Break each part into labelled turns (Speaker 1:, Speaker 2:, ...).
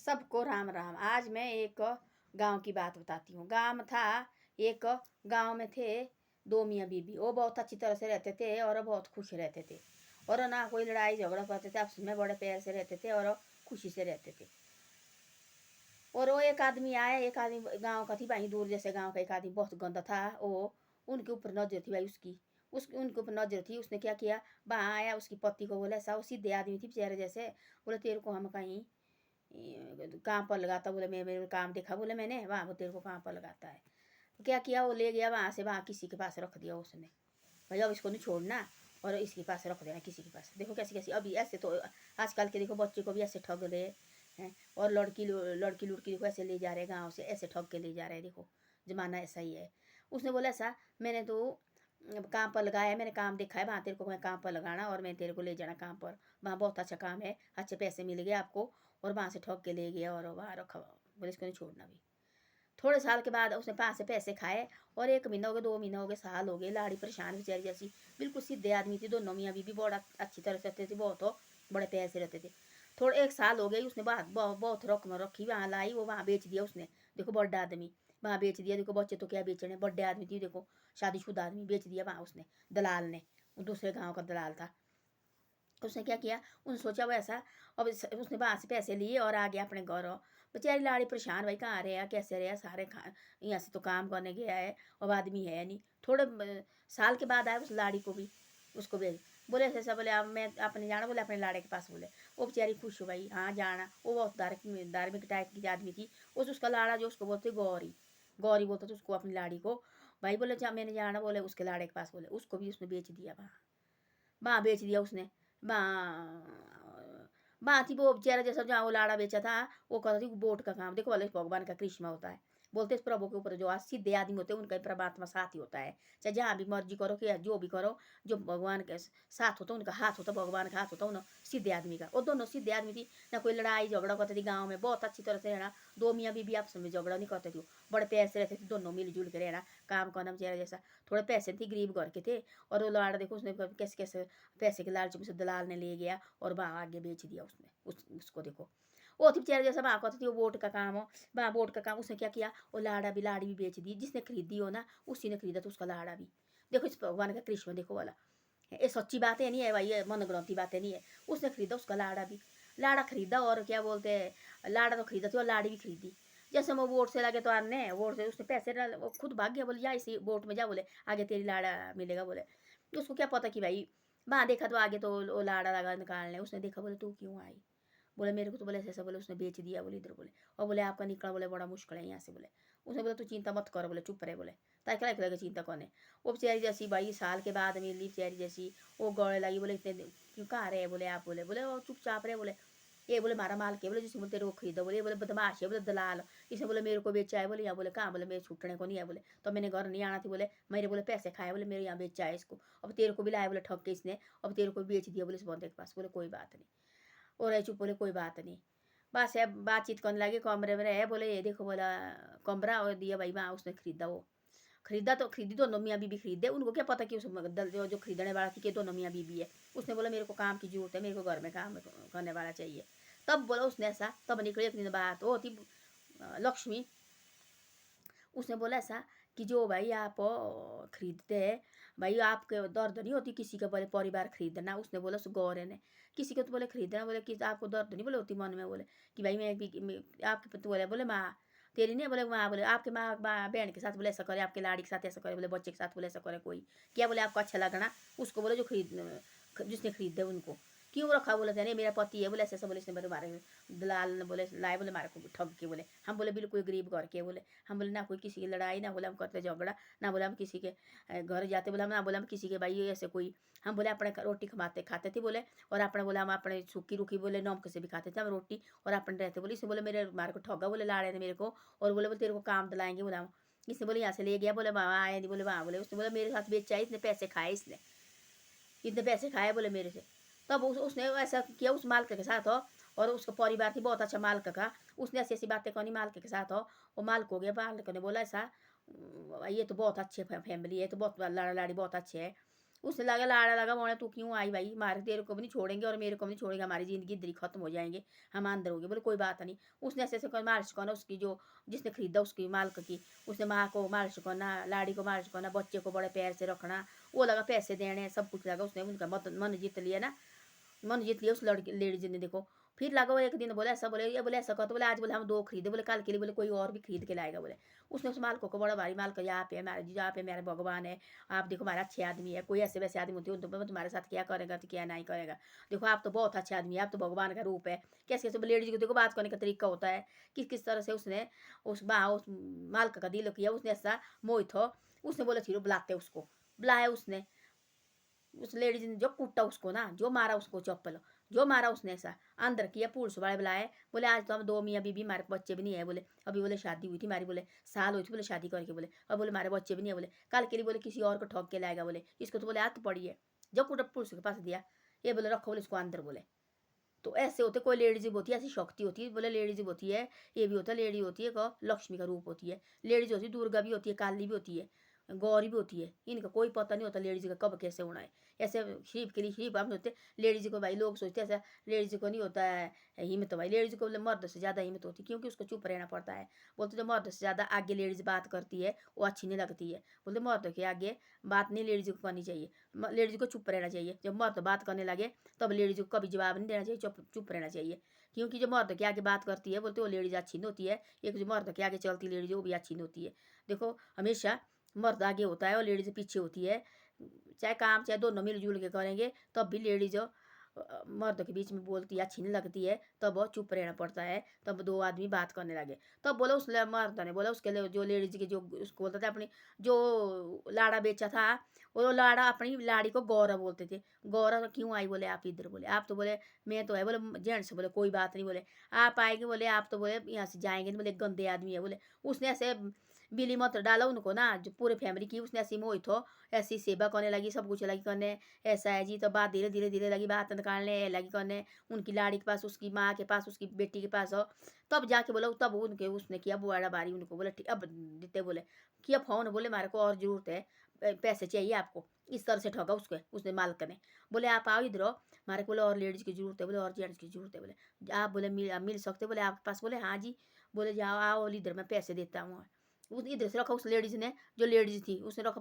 Speaker 1: सबको राम राम। आज मैं एक गांव की बात बताती हूँ। गांव था, एक गांव में थे दो मियाँ बीबी। वो बहुत अच्छी तरह से रहते थे और बहुत खुश रहते थे और ना कोई लड़ाई झगड़ा करते थे, आपस में बड़े प्यार से रहते थे और खुशी से रहते थे। और वो एक आदमी आया, एक आदमी गांव का थी भाई, दूर जैसे गांव का एक आदमी बहुत गंदा था। वो उनके ऊपर नजर थी भाई, उसकी उनके ऊपर नजर थी। उसने क्या किया, वहाँ आया, उसकी पति को बोला, ऐसा सीधे आदमी थी बेचारे जैसे, बोले तेरे को हम कहीं कहाँ पर लगाता, बोले मेरे काम देखा, बोले मैंने वहाँ वो तेरे को कहाँ पर लगाता है। तो क्या किया, वो ले गया वहाँ से, वहाँ किसी के पास रख दिया उसने। भाई अब इसको नहीं छोड़ना और इसके पास रख देना किसी के पास। देखो कैसी कैसी अभी ऐसे तो आजकल के देखो बच्चे को भी ऐसे ठग रहे हैं, और लड़की लुड़की देखो ऐसे ले जा रहे हैं गाँव से, ऐसे ठग के ले जा रहे हैं। देखो जमाना ऐसा ही है। उसने बोला ऐसा, मैंने तो काम पर लगाया, मैंने काम देखा है, वहाँ तेरे को मैं काम पर लगाना और मैं तेरे को ले जाना काम पर, वहाँ बहुत अच्छा काम है, अच्छे पैसे मिल गए आपको। और वहाँ से ठग के ले गया और वहाँ रखा, बोले इसको नहीं छोड़ना भी। थोड़े साल के बाद उसने वहाँ से पैसे खाए और 1 महीना हो गया, 2 महीना हो गए, साल हो गए। लाड़ी परेशान बेचारी जैसी, बिल्कुल सीधे आदमी थी। दोनों मियाँ बीबी बड़ा अच्छी तरह से रहते थे, बहुत हो बड़े प्यार से रहते थे। थोड़े 1 साल हो गई, उसने बहुत रकम रखी, वहाँ लाई, वो वहाँ बेच दिया उसने। देखो बड़ा आदमी वहाँ बेच दिया। देखो बच्चे तो क्या बेचने, बड़े आदमी थी, देखो शादीशुदा आदमी, बेच दिया वहाँ उसने, दलाल ने, दूसरे गाँव का दलाल था। उसने क्या किया, उसने सोचा वैसा, अब उसने वहाँ से पैसे लिए और आ गया अपने घर। बेचारी लाड़ी परेशान, भाई कहाँ रहे, कैसे रहे, सारे खा यहाँ से तो काम करने गया है, अब आदमी है नहीं। थोड़े साल के बाद आया, उस लाड़ी को भी उसको भेज, बोले ऐसा, बोले अब मैं अपने जाना, बोले अपने लाड़े के पास, बोले। वो बेचारी खुश हो भाई, हाँ जाना। वो बहुत धार्मिक टाइप की आदमी थी। उसका लाड़ा जो उसको बोलते गौरी, गौरी बोलते थे उसको, अपनी लाड़ी को। भाई बोले मैंने जाना, बोले उसके लाड़े के पास, बोले उसको भी उसने बेच दिया। वहाँ वहाँ बेच दिया उसने। वहाँ थी वो बेचारा जैसा, जहाँ वो लाड़ा बेचा था, वो कहता थी बोट का काम। देखो वाले भगवान का कृष्णा होता है, बोलते इस प्रभु के ऊपर जो सीधे आदमी होते हैं उनका परमात्मा साथ ही होता है। चाहे जहाँ भी मर्जी करो कि जो भी करो, जो भगवान के साथ होता है, उनका हाथ होता है, भगवान का हाथ होता है उन सीधे आदमी का। वो दोनों सीधे आदमी थी, ना कोई लड़ाई झगड़ा करती थी गाँव में, बहुत अच्छी तरह से रहना। दो मियाँ बीबी आपस में झगड़ा नहीं करते थे, बड़े प्यार से रहते थे दोनों, मिलजुल के रहना, काम करना बेचारा जैसा। थोड़े पैसे थे, गरीब घर के थे। और वो लाड़ा देखो उसने कैसे कैसे पैसे के लालच में से दलाल ने ले गया और वहाँ आगे बेच दिया उसने उसको। देखो वो थी बेचारे जैसा वहाँ कहती थी, वो वोट का काम हो, वहाँ वोट का काम। उसने क्या किया, वो लाड़ी भी बेच दी। जिसने खरीदी हो ना, उसी ने खरीदा तो उसका लाड़ा भी। देखो इस भगवान का कृष्ण देखो वाला, ये सच्ची बातें नहीं है भाई, ये मनगढ़ंती बातें नहीं है। उसने खरीदा उसका लाड़ा भी, लाड़ा खरीदा और क्या बोलते हैं, लाड़ा तो खरीदा थी और लाड़ी भी खरीदी। जैसे वो वोट से लगे तो आने वोट से उसने पैसे वो खुद भाग गया, बोले जा इसी वोट में जा, बोले आगे तेरी लाड़ा मिलेगा, बोले। उसको क्या पता कि भाई वहाँ देखा तो आगे तो वो लाड़ा लगा निकालने। उसने देखा, बोले तू क्यों आई, बोले मेरे को तो बोले ऐसा, बोले उसने बेच दिया, बोले इधर, बोले और बोले आपका निकला, बोले बड़ा मुश्किल है यहाँ से, बोले। उसने बोला तू चिंता मत कर, बोले चुप रहे, बोले ताकि क्या लगे चिंता करने। वो बेचारी जैसी भाई साल के बाद मिली बेचारी जैसी, वो गौड़े लगी, बोले इतने क्यों कहाँ रहे, बोले आप, बोले बोले वो चुपचाप रहे, बोले ये बोले मारा माल के, बोले जिसने बोले तेरे को खरीदा, बोले बोले बदमाश है, बोले दलाल, इसने बोले मेरे को बेचा है, बोले यहाँ, बोले कहाँ, बोले मेरे छूटने को नहीं है, बोले तो मैंने घर नहीं आना थी, बोले मेरे बोले पैसे खाए, बोले मेरे यहाँ बेचा है इसको, अब तेरे को भी लाया, बोले ठग के इसने, अब तेरे को बेच दिया, बोले इस बंदे के पास, बोले कोई बात नहीं। और रहे चुप, बोले कोई बात नहीं। बस है बातचीत करने लगे, कमरे में रहे, बोले ये देखो, बोला कमरा और दिया भाई, वहाँ उसने खरीदा। वो खरीदा तो खरीदी, दोनों मियाँ बीबी खरीदे। उनको क्या पता कि उस जो खरीदने वाला थी कि दोनों मियाँ बीबी है। उसने बोला मेरे को काम की जरूरत है, मेरे को घर में काम करने वाला चाहिए। तब बोला उसने ऐसा, तब निकले एक दिन बात वो थी लक्ष्मी। उसने बोला ऐसा कि जो भाई आप खरीदते हैं, भाई आपके दर्द नहीं होती किसी का, बोले परिवार खरीदना। उसने बोला उस गौरे ने, किसी को तो बोले खरीदना, बोले कि आपको दर्द नहीं बोले होती मन में, बोले कि भाई आपके तो बोले माँ तेरी नहीं, बोले माँ, बोले आपके माँ बहन के साथ बोले ऐसा करे, आपके लाड़ी के साथ ऐसा करे, बोले बच्चे के साथ बोले ऐसा करे कोई, क्या बोले आपको अच्छा लगना। उसको बोले जो जिसने खरीदे उनको क्यों रखा, बोले नहीं मेरा पति है, बोले ऐसे ऐसा, बोले इसने मेरे मारे दलाल ने बोले लाए, बोले मारे को ठग के, बोले हम बोले बिल्कुल गरीब घर के, बोले हम बोले ना कोई किसी की लड़ाई, ना बोले हम करते झगड़ा, ना बोले हम किसी के घर जाते, बोले हम ना बोले हम किसी के भाई ऐसे कोई, हम बोले अपने रोटी कमाते खाते थे, बोले और अपने बोले हम अपने सूखी रूखी बोले नमक से भी खाते थे हम रोटी और अपने रहते, बोले इसने बोले मेरे मारे को ठगा, बोले लाड़े ने मेरे को, और बोले तेरे को काम दिलाएंगे, बोले हम। इसने बोले यहाँ से ले गया, बोले वहाँ आया नहीं, बोले वहाँ, बोले उसने बोला मेरे साथ बेचा, इतने पैसे खाए इसने, इतने पैसे खाए बोले मेरे से। तब उसने ऐसा किया उस मालिक के साथ हो, और उसका परिवार थी बहुत अच्छा मालिक का। उसने ऐसी ऐसी बातें करनी मालिक के साथ हो, वो मालिक हो गया। मालिक ने बोला ऐसा ये तो बहुत अच्छे फैमिली है, तो बहुत लाड़ा लाड़ी बहुत अच्छे है। उसने लगा लाड़ा लगा, बोले तू क्यों आई भाई, मारे तेरे को भी नहीं छोड़ेंगे और मेरे को भी नहीं छोड़ेंगे, हमारी ज़िंदगी इधर ही खत्म हो जाएंगे, हम अंदर हो गए। बोले कोई बात नहीं। उसने ऐसे ऐसे मालिश करना उसकी, जो जिसने खरीदा उसकी मालिक की, उसने माँ को मालिश करना, लाड़ी को मालिश करना, बच्चे को बड़े प्यार से रखना, वो लगा पैसे देने, सब कुछ लगा। उसने उनका मन जीत लिया ना, मन जीत लिया उस लड़की लेडीज ने। देखो फिर लगा वो एक दिन बोले ऐसा, बोले ये, बोले ऐसा कर, तो बोले आज बोले हम 2 खरीदे, बोले कल के लिए बोले कोई और भी खरीद के लाएगा। बोले उसने उस मालिक को बड़ा भारी मालिक, यहाँ पे हमारे जी, यहाँ पे मेरे भगवान है, आप देखो हमारा अच्छे आदमी है, कोई ऐसे वैसे आदमी होते हो तो तुम्हारे साथ क्या करेगा तो क्या नहीं करेगा, देखो आप तो बहुत अच्छे आदमी है, आप तो भगवान का रूप है। कैसे कैसे लेडीज को देखो बात करने का तरीका होता है, किस किस तरह से उसने उस मालिक का दिल किया, उसने ऐसा मोहित हो। उसने बोले फिर बुलाते उसको, बुलाया उसने उस लेडीज ने, जो कूटा उसको ना, जो मारा उसको चप्पल, जो मारा उसने ऐसा अंदर किया। पुलिस वाले बुलाए, बोले आज तो हम 2 मियाँ बीबी, हमारे बच्चे भी नहीं है। बोले अभी बोले शादी हुई थी हमारी, बोले साल हुई थी बोले शादी करके, बोले और बोले हमारे बच्चे भी नहीं है। बोले कल के लिए बोले किसी और को ठग के लाएगा, बोले इसको तो बोले हाथ पड़ी है। जब कूटा पुलिस के पास दिया, ये बोले रखो बोले इसको अंदर। बोले तो ऐसे होते, कोई लेडीज भी होती है ऐसी शक्ति होती है। बोले लेडीज भी होती है, ये भी होता है, लेडी होती है को लक्ष्मी का रूप होती है, लेडीज होती है दुर्गा भी होती है, काली भी होती है, गौरी भी होती है। इनका कोई पता नहीं होता लेडीज का कब कैसे होना है। ऐसे शिव के लिए शिव हम होते, लेडीज को भाई लोग सोचते हैं ऐसा लेडीज को नहीं होता है हिम्मत। भाई लेडीज को बोले मर्द से ज़्यादा हिम्मत होती है, क्योंकि उसको चुप रहना पड़ता है। बोलते जो मर्द से ज़्यादा आगे लेडीज बात करती है वो अच्छी नहीं लगती है। बोलते मर्द के आगे बात नहीं लेडीज को करनी चाहिए, लेडीज को चुप रहना चाहिए। जब मर्द बात करने लगे तब लेडीज को कभी जवाब नहीं देना चाहिए, चुप चुप रहना चाहिए। क्योंकि जो मर्द के आगे बात करती है बोलते वो लेडीज अच्छी नहीं होती है, एक जो मर्द के आगे चलती लेडीज वो भी अच्छी नहीं होती है। देखो हमेशा मर्द आगे होता है और लेडीज पीछे होती है। चाहे काम चाहे दोनों मिलजुल के करेंगे तब भी लेडीज मर्द के बीच में बोलती है अच्छी नहीं लगती है, तब वो चुप रहना पड़ता है। तब 2 आदमी बात करने लगे, तब बोला उस मर्द ने बोला उसके लिए, जो लेडीज के जो उसको बोलता था अपनी, जो लाड़ा बेचा था, वो लाड़ा अपनी लाड़ी को गौरव बोलते थे। गौरव क्यों आई, बोले आप इधर, बोले आप तो बोले मैं तो है, बोले जेंट्स, बोले कोई बात नहीं, बोले आप आएंगे, बोले आप तो बोले यहाँ से जाएंगे, बोले गंदे आदमी है। बोले उसने ऐसे बिली मत डाला उनको ना, जो पूरे फैमिली की उसने ऐसी मोहित हो, ऐसी सेवा करने लगी, सब कुछ लगी करने। ऐसा है जी, तो बात धीरे धीरे धीरे लगी बात निकालने लगी करने, उनकी लाड़ी के पास, उसकी माँ के पास, उसकी बेटी के पास हो। तब जाके बोला, तब उनके उसने किया बुआड़ा बारी उनको, बोले ठीक अब देते, बोले किया फ़ोन, बोले मेरे को और ज़रूरत है, पैसे चाहिए आपको। इस तरह से ठगा उसको उसने मालिक ने। बोले आप आओ इधर, हमारे को बोले और लेडीज़ की ज़रूरत है, बोले और जेंट्स की ज़रूरत है। बोले आप बोले मिल सकते, बोले आपके पास, बोले हाँ जी। बोले जाओ आओ इधर, मैं पैसे देता हूँ। उस इधर से रखा उस लेडीज़ ने, जो लेडीज़ थी उसने रखा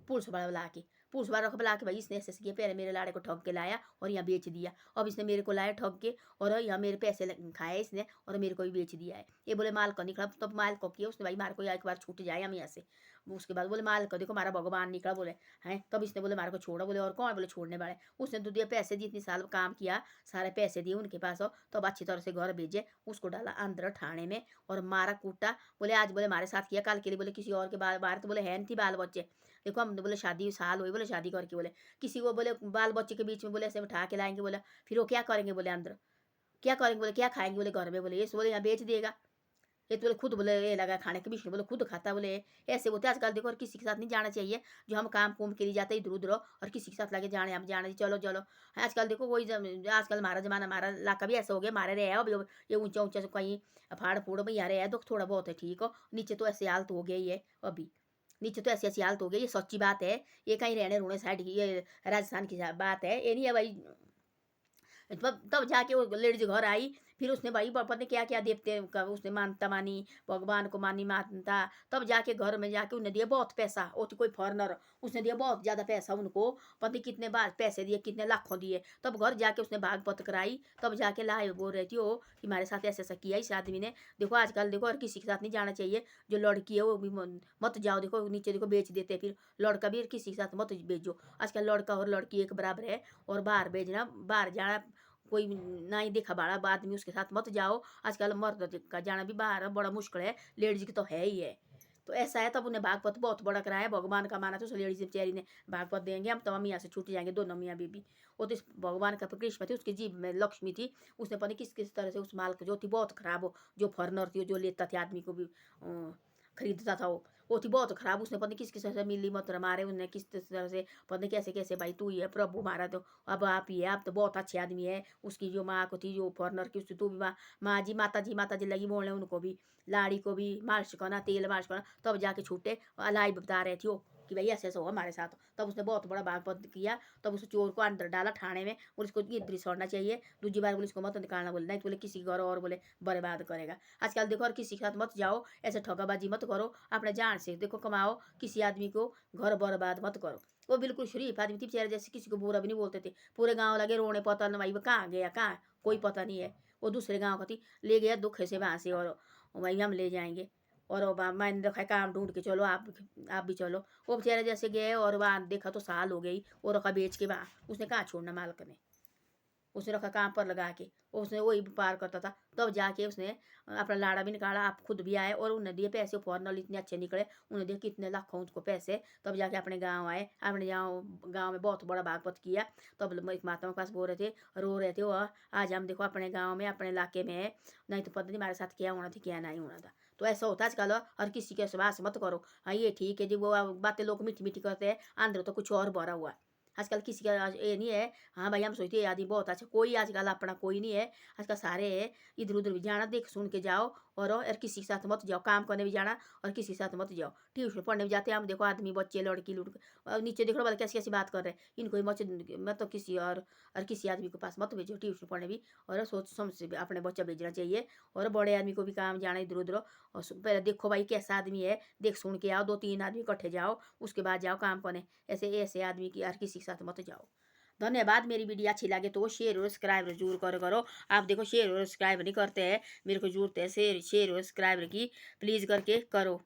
Speaker 1: पुलिस वाला बुला के, पुलिस वाला रखा बुला के, भाई इसने ऐसे ऐसे किया, पहले मेरे लाड़े को ठग के लाया और यहाँ बेच दिया, अब इसने मेरे को लाया ठग के और यहाँ मेरे पैसे खाए इसने और मेरे को भी बेच दिया है। ये बोले माल को निकला, तब माल को किया उसने, भाई मारे को एक बार छूट जाए हम यहाँ से। उसके बाद बोले माल को देखो हमारा भगवान निकला, बोले हैं, तब इसने बोले मारे को छोड़ा। बोले और कौन, बोले छोड़ने वाले। उसने तो दिया पैसे दिए, इतनी साल काम किया, सारे पैसे दिए उनके पास हो, तब अच्छी तरह से घर भेजे। उसको डाला अंदर थाने में और मारा कूटा। बोले आज बोले हमारे साथ किया, कल के लिए बोले किसी और के बाहर तो बोले है नहीं थी बाल बच्चे। देखो हम बोले शादी साल हुई, बोले शादी करके, बोले किसी को बोले बाल बच्चे के बीच में बोले ऐसे उठा के लाएंगे, बोले फिर वो क्या करेंगे, बोले अंदर क्या करेंगे, बोले क्या खाएंगे, बोले घर में, बोले ये बोले यहाँ बेच देगा। ये तो बोले खुद बोले ये लगा खाने के बीच में, बोले खुद खाता, बोले ऐसे बोलते आजकल। देखो और किसी के साथ नहीं जाना चाहिए, जो हम काम कुम के लिए जाते इधर उधर और किसी के साथ लगे जाने, हम जाने चलो चलो। आजकल देखो कोई आजकल हमारा जमाना, हमारा इलाका भी ऐसा हो गया, मारे रहे अब ये ऊंचा ऊंचा से कहीं फाड़ फूड़ में यहाँ रहे, दुख थोड़ा बहुत है ठीक हो, नीचे तो ऐसे हालत हो गई है अभी। नीचे तो ऐसी ऐसी हालत हो गई, ये सच्ची बात है। ये कहीं रहने रूने साइड की, ये राजस्थान की बात है, ये नहीं है भाई। तब जाके वो लेडीज घर आई, फिर उसने भाई पता नहीं क्या क्या देवते का उसने मानता मानी, भगवान को मानी मानता। तब जाके घर में जाके उन्हें दिया बहुत पैसा, वो तो कोई फॉरनर, उसने दिया बहुत ज़्यादा पैसा उनको, पता नहीं कितने बार पैसे दिए, कितने लाखों दिए। तब घर जाके उसने भागवत कराई, तब जाके लाए बोल रही थी वो कि हमारे साथ ऐसा ऐसा किया इस आदमी ने। देखो आजकल देखो और किसी के साथ नहीं जाना चाहिए, जो लड़की है वो भी मत जाओ, देखो नीचे देखो बेच देते, फिर लड़का भी किसी के साथ मत भेजो। आजकल लड़का और लड़की एक बराबर है, और बाहर भेजना, बाहर जाना कोई ना ही देखा बड़ा आदमी उसके साथ मत जाओ। आजकल मर्द का जाना भी बाहर बड़ा मुश्किल है, लेडीज की तो है ही है। तो ऐसा है, तब उन्हें भागवत बहुत बड़ा कराया, भगवान का माना तो उस लेडीज बेचारी ने भागवत देंगे हम, तो हम यहाँ से छूट जाएंगे दोनों मियाँ बीबी। वो तो इस भगवान का कृष्ण थी, उसकी जीभ में लक्ष्मी थी। उसने पता नहीं किस किस तरह से उस माल को जो थी बहुत खराब हो, जो फॉरनर थी जो लेता था आदमी को भी खरीदता था वो थी बहुत खराब। उसने पता नहीं किस किस तरह से मिली मत मारे उन्हें, किस किस तरह से पता नहीं कैसे कैसे, भाई तू ही है प्रभु मारा, तो अब आप ही है, आप तो बहुत अच्छे आदमी है। उसकी जो माँ को थी जो फॉरनर की, उसकी तू भी माँ जी माता जी लगी बोलने, उनको भी लाड़ी को भी मालिश करना, तेल मालिश करना, तब जाके छूटे। अलाई बता रहे थे वो कि भाई ऐसे ऐसा हुआ हमारे साथ। तब उसने बहुत बड़ा बागपत किया, तब उस चोर को अंदर डाला थाने में, और इसको ये दृश्य छोड़ना चाहिए। दूसरी बार बोले इसको मत निकालना, बोले नहीं तो बोले किसी घर और बोले बर्बाद करेगा। आजकल देखो, और किसी के साथ मत जाओ, ऐसे ठगाबाजी मत करो, अपने जान से देखो कमाओ, किसी आदमी को घर बर्बाद मत करो। वो बिल्कुल शरीफ आदमी थी बेचारे, जैसे किसी को बुरा भी नहीं बोलते थे। पूरे गाँव लगे रोने, पता नहीं भाई वो कहाँ गया, कहाँ कोई पता नहीं है। वो दूसरे गाँव का थी, ले गया दुख से वहाँ से, और वही हम ले जाएंगे। और मैंने देखा काम ढूंढ के चलो, आप भी चलो। वो बेचारे जैसे गए, और वहाँ देखा तो साल हो गई, वो रखा बेच के वहाँ, उसने कहाँ छोड़ना मालिक ने, उसने रखा काम पर लगा के, उसने वही व्यापार करता था। तब जाके उसने अपना लाड़ा भी निकाला, आप खुद भी आए, और उन्हें दिए पैसे, फॉरनल इतने अच्छे निकले, उन्हें दिए कितने लाखों उसको पैसे। तब जाके अपने गाँव आए, अपने गाँव में बहुत बड़ा भागवत किया। तब एक महात्मा के पास बोल रहे थे, रो रहे थे वो, आज हम देखो अपने गाँव में, अपने इलाके में है, नहीं तो पता नहीं हमारे साथ क्या होना था क्या नहीं होना था। तो ऐसा होता है आजकल, और किसी के विश्वास मत करो। हाँ ये ठीक है जी, वो बातें लोग मीठी मीठी करते हैं, अंदर तो कुछ और भरा हुआ है। आजकल किसी का ये नहीं है। हाँ भाई, हम सोचते हैं आदमी बहुत अच्छा, कोई आजकल अपना कोई नहीं है। आजकल सारे इधर उधर भी जाना, देख सुन के जाओ, और किसी के साथ मत जाओ। काम करने भी जाना, और किसी के साथ मत जाओ। ट्यूशन पढ़ने भी जाते हैं हम, देखो आदमी बच्चे लड़की लुड़के, और नीचे देख लो वाले कैसी कैसी बात कर रहे हैं, इनको मत तो किसी और किसी आदमी के पास मत भेजो ट्यूशन पढ़ने भी। और सोच समझ से भी अपने बच्चा भेजना चाहिए। और बड़े आदमी को भी काम जाना इधर उधर, और पहले देखो भाई कैसा आदमी है, देख सुन के आओ, 2-3 आदमी इकट्ठे जाओ, उसके बाद जाओ काम करने। ऐसे ऐसे आदमी की यार किसी के साथ मत जाओ। धन्यवाद। मेरी वीडियो अच्छी लगे तो शेयर और सब्सक्राइब जरूर करो। आप देखो शेयर और सब्सक्राइब नहीं करते हैं, मेरे को जरूरत है शेयर और सब्सक्राइब की, प्लीज़ करके करो।